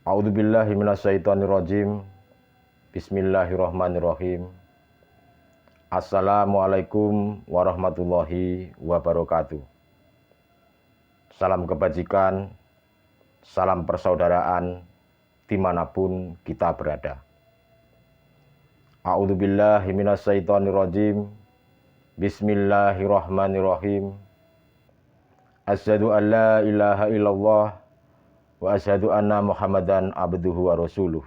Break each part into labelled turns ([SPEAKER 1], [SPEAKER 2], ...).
[SPEAKER 1] A'udzubillahi minasyaitonirrajim. Bismillahirrahmanirrahim. Assalamualaikum warahmatullahi wabarakatuh. Salam kebajikan, salam persaudaraan dimanapun kita berada. A'udzubillahi minasyaitonirrajim. Bismillahirrahmanirrahim. Asyhadu an la ilaha illallah wa asyhadu anna Muhammadan abduhu wa rasuluh.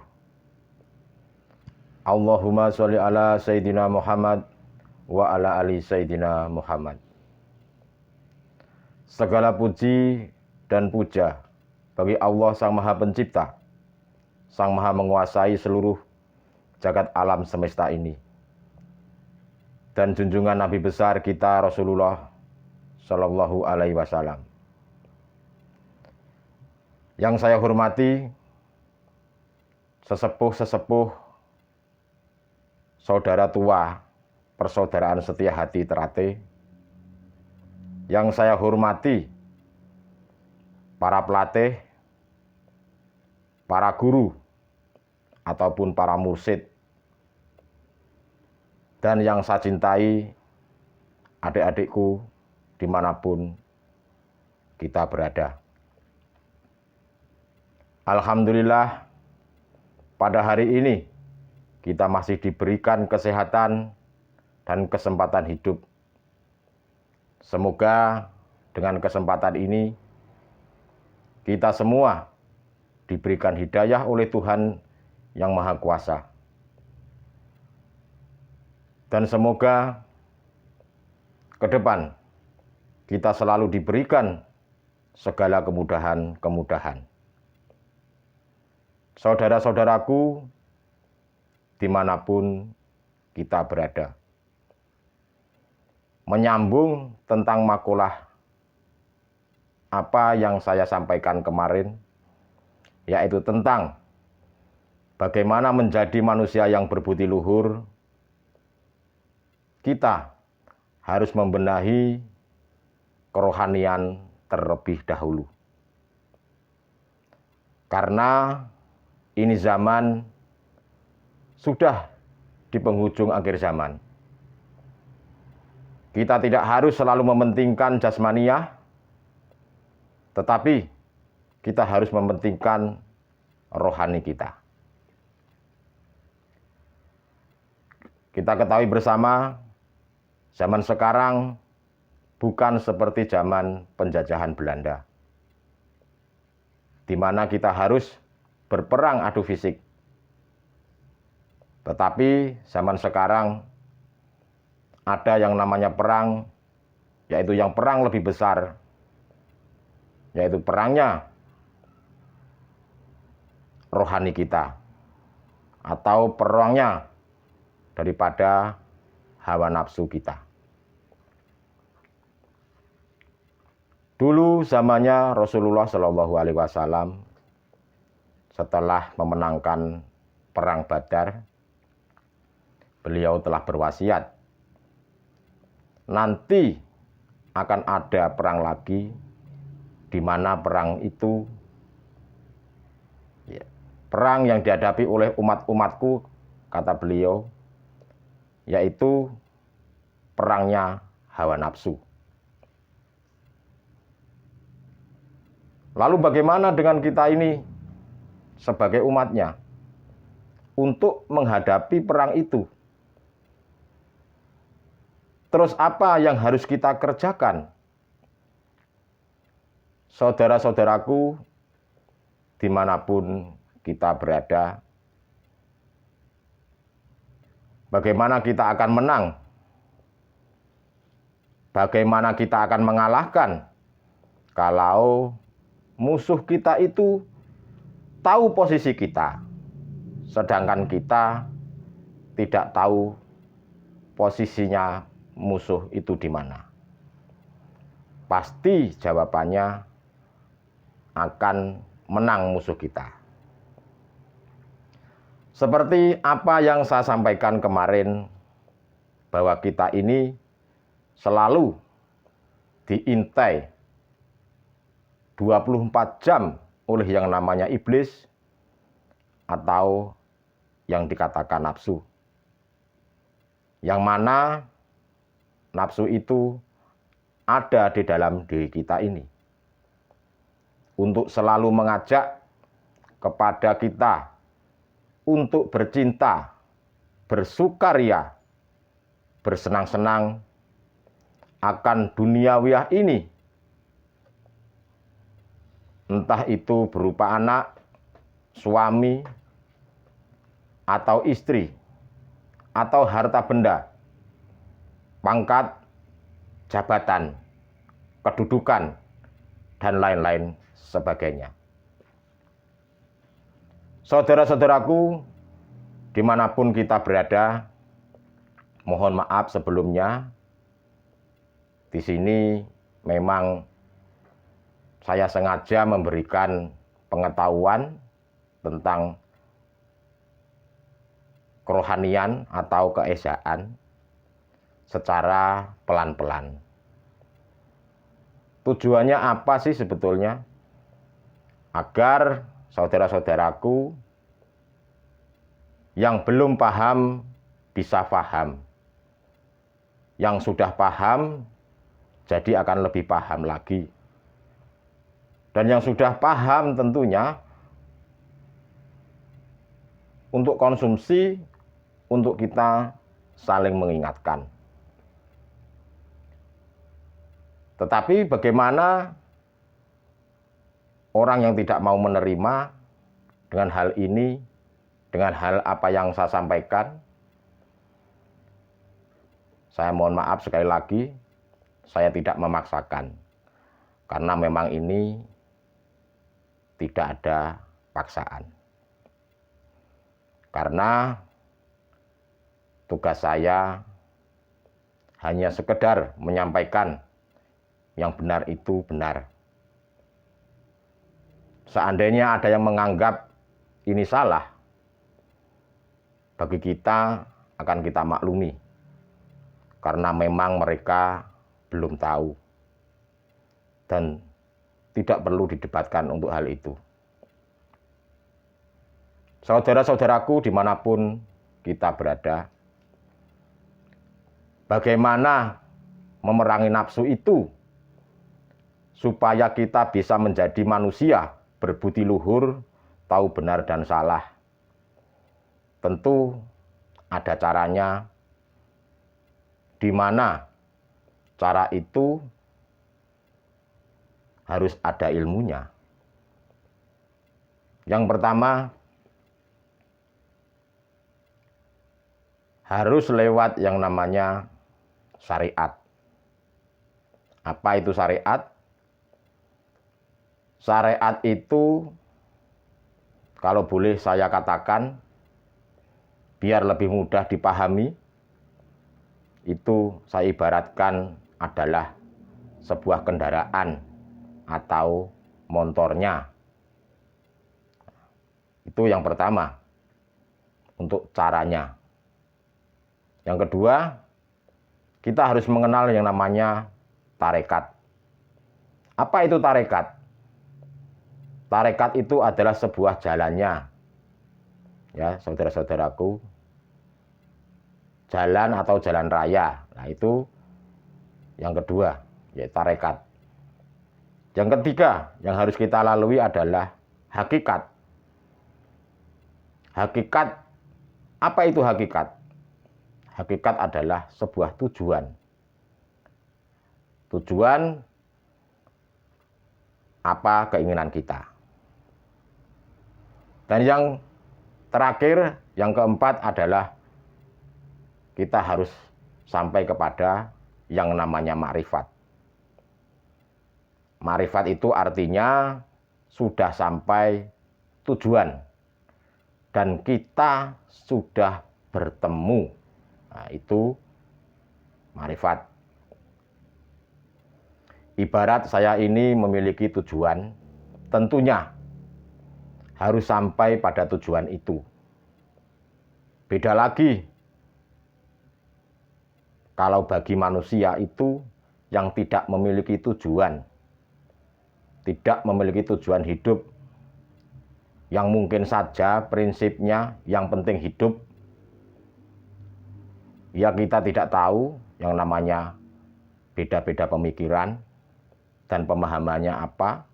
[SPEAKER 1] Allahumma sholli ala Sayyidina Muhammad wa ala ali Sayyidina Muhammad. Segala puji dan puja bagi Allah Sang Maha Pencipta, Sang Maha Menguasai seluruh jagat alam semesta ini. Dan junjungan Nabi besar kita Rasulullah Shallallahu Alaihi Wasallam. Yang saya hormati sesepuh-sesepuh, saudara tua, persaudaraan setia hati Terate. Yang saya hormati para pelatih, para guru, ataupun para mursyid. Dan yang saya cintai, adik-adikku dimanapun kita berada. Alhamdulillah, pada hari ini kita masih diberikan kesehatan dan kesempatan hidup. Semoga dengan kesempatan ini kita semua diberikan hidayah oleh Tuhan Yang Maha Kuasa. Dan semoga ke depan kita selalu diberikan segala kemudahan-kemudahan. Saudara-saudaraku, dimanapun kita berada. Menyambung tentang makalah apa yang saya sampaikan kemarin, yaitu tentang bagaimana menjadi manusia yang berbudi luhur. Kita harus membenahi kerohanian terlebih dahulu. Karena ini zaman sudah di penghujung akhir zaman. Kita tidak harus selalu mementingkan jasmaniah, tetapi kita harus mementingkan rohani kita. Kita ketahui bersama, zaman sekarang bukan seperti zaman penjajahan Belanda, di mana kita harus berperang adu fisik. Tetapi zaman sekarang ada yang namanya perang, yaitu yang perang lebih besar, yaitu perangnya rohani kita, atau perangnya daripada hawa nafsu kita. Dulu zamannya Rasulullah Shallallahu Alaihi Wasallam, setelah memenangkan perang Badar, beliau telah berwasiat, nanti akan ada perang lagi, di mana perang itu perang yang dihadapi oleh umat-umatku, kata beliau, yaitu perangnya hawa nafsu. Lalu bagaimana dengan kita ini sebagai umatnya untuk menghadapi perang itu? Terus apa yang harus kita kerjakan? Saudara-saudaraku, dimanapun kita berada, bagaimana kita akan menang? Bagaimana kita akan mengalahkan kalau musuh kita itu tahu posisi kita, sedangkan kita tidak tahu posisinya musuh itu di mana? Pasti jawabannya akan menang musuh kita. Seperti apa yang saya sampaikan kemarin, bahwa kita ini selalu diintai 24 jam oleh yang namanya iblis, atau yang dikatakan nafsu. Yang mana nafsu itu ada di dalam diri kita ini. Untuk selalu mengajak kepada kita untuk bercinta, bersukaria, bersenang-senang akan duniawiah ini. Entah itu berupa anak, suami, atau istri, atau harta benda, pangkat, jabatan, kedudukan, dan lain-lain sebagainya. Saudara-saudaraku, dimanapun kita berada, mohon maaf sebelumnya. Di sini memang saya sengaja memberikan pengetahuan tentang kerohanian atau keesaan secara pelan-pelan. Tujuannya apa sih sebetulnya? Agar saudara-saudaraku yang belum paham bisa paham. Yang sudah paham jadi akan lebih paham lagi. Dan yang sudah paham tentunya untuk konsumsi, untuk kita saling mengingatkan. Tetapi bagaimana orang yang tidak mau menerima dengan hal ini, dengan hal apa yang saya sampaikan? Saya mohon maaf sekali lagi, saya tidak memaksakan. Karena memang ini tidak ada paksaan. Karena tugas saya hanya sekedar menyampaikan yang benar itu benar. Seandainya ada yang menganggap ini salah, bagi kita akan kita maklumi. Karena memang mereka belum tahu. Dan tidak perlu didebatkan untuk hal itu. Saudara-saudaraku dimanapun kita berada, bagaimana memerangi nafsu itu supaya kita bisa menjadi manusia berbudi luhur, tahu benar dan salah. Tentu ada caranya, di mana cara itu harus ada ilmunya. Yang pertama, harus lewat yang namanya syariat. Apa itu syariat? Syariat itu, kalau boleh saya katakan, biar lebih mudah dipahami, itu saya ibaratkan adalah sebuah kendaraan atau motornya. Itu yang pertama, untuk caranya. Yang kedua, kita harus mengenal yang namanya tarekat. Apa itu tarekat? Tarekat itu adalah sebuah jalannya. Ya, saudara-saudaraku, jalan atau jalan raya. Nah, itu yang kedua, yaitu tarekat. Yang ketiga yang harus kita lalui adalah hakikat. Hakikat, apa itu hakikat? Hakikat adalah sebuah tujuan. Tujuan apa keinginan kita. Dan yang terakhir, yang keempat adalah kita harus sampai kepada yang namanya makrifat. Makrifat itu artinya sudah sampai tujuan dan kita sudah bertemu. Nah, itu makrifat. Ibarat saya ini memiliki tujuan, tentunya harus sampai pada tujuan itu. Beda lagi kalau bagi manusia itu yang tidak memiliki tujuan, tidak memiliki tujuan hidup, yang mungkin saja prinsipnya yang penting hidup, ya kita tidak tahu yang namanya beda-beda pemikiran dan pemahamannya apa.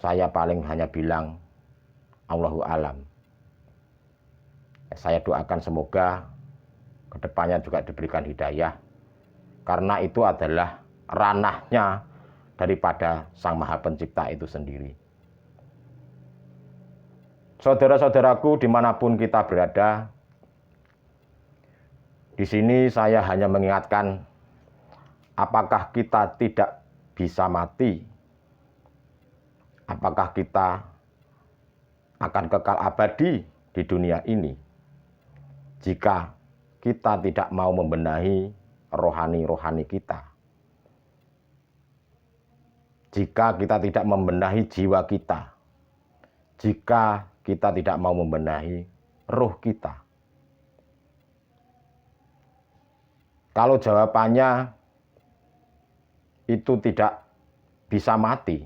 [SPEAKER 1] Saya paling hanya bilang Allahu alam. Saya doakan semoga kedepannya juga diberikan hidayah, karena itu adalah ranahnya daripada Sang Maha Pencipta itu sendiri. Saudara-saudaraku dimanapun kita berada, di sini saya hanya mengingatkan, apakah kita tidak bisa mati? Apakah kita akan kekal abadi di dunia ini jika kita tidak mau membenahi rohani-rohani kita? Jika kita tidak membenahi jiwa kita, jika kita tidak mau membenahi roh kita. Kalau jawabannya itu tidak bisa mati,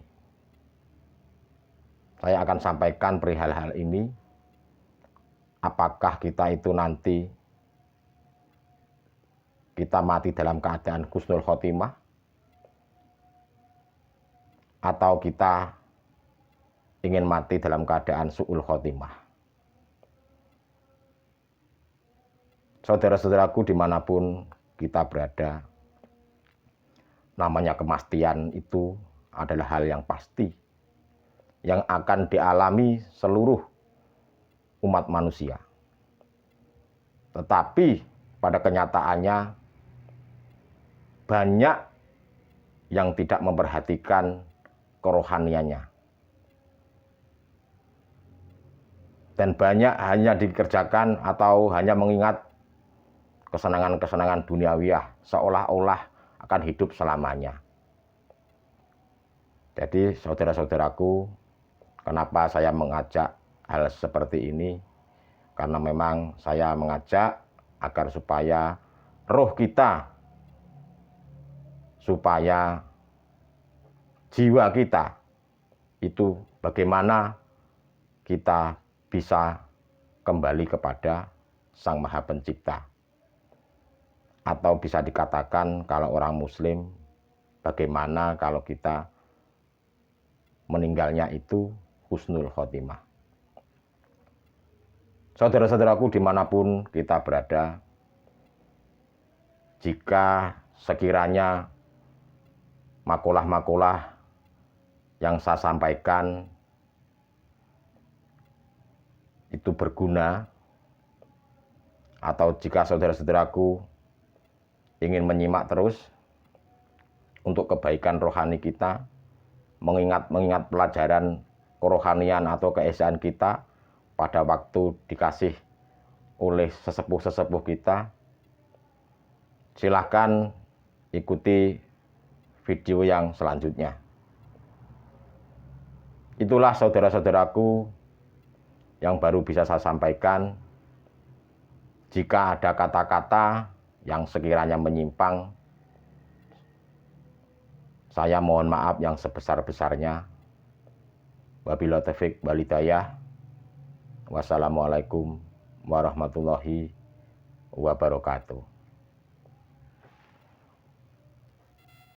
[SPEAKER 1] saya akan sampaikan perihal hal ini. Apakah kita itu nanti kita mati dalam keadaan husnul khotimah, atau kita ingin mati dalam keadaan su'ul khotimah? Saudara-saudaraku dimanapun kita berada, namanya kematian itu adalah hal yang pasti, yang akan dialami seluruh umat manusia. Tetapi pada kenyataannya banyak yang tidak memperhatikan kerohaniannya. Dan banyak hanya dikerjakan atau hanya mengingat kesenangan-kesenangan duniawiyah, seolah-olah akan hidup selamanya. Jadi saudara-saudaraku, kenapa saya mengajak hal seperti ini? Karena memang saya mengajak agar supaya roh kita, supaya jiwa kita itu bagaimana kita bisa kembali kepada Sang Maha Pencipta. Atau bisa dikatakan kalau orang Muslim, bagaimana kalau kita meninggalnya itu husnul khotimah. Saudara-saudaraku dimanapun kita berada, jika sekiranya makalah-makalah yang saya sampaikan itu berguna, atau jika saudara-saudaraku ingin menyimak terus untuk kebaikan rohani kita, mengingat pelajaran kerohanian atau keesaan kita pada waktu dikasih oleh sesepuh-sesepuh kita, silahkan ikuti video yang selanjutnya. Itulah saudara-saudaraku yang baru bisa saya sampaikan. Jika ada kata-kata yang sekiranya menyimpang, saya mohon maaf yang sebesar-besarnya. Wabillahi taufiq wal hidayah. Wassalamualaikum warahmatullahi wabarakatuh.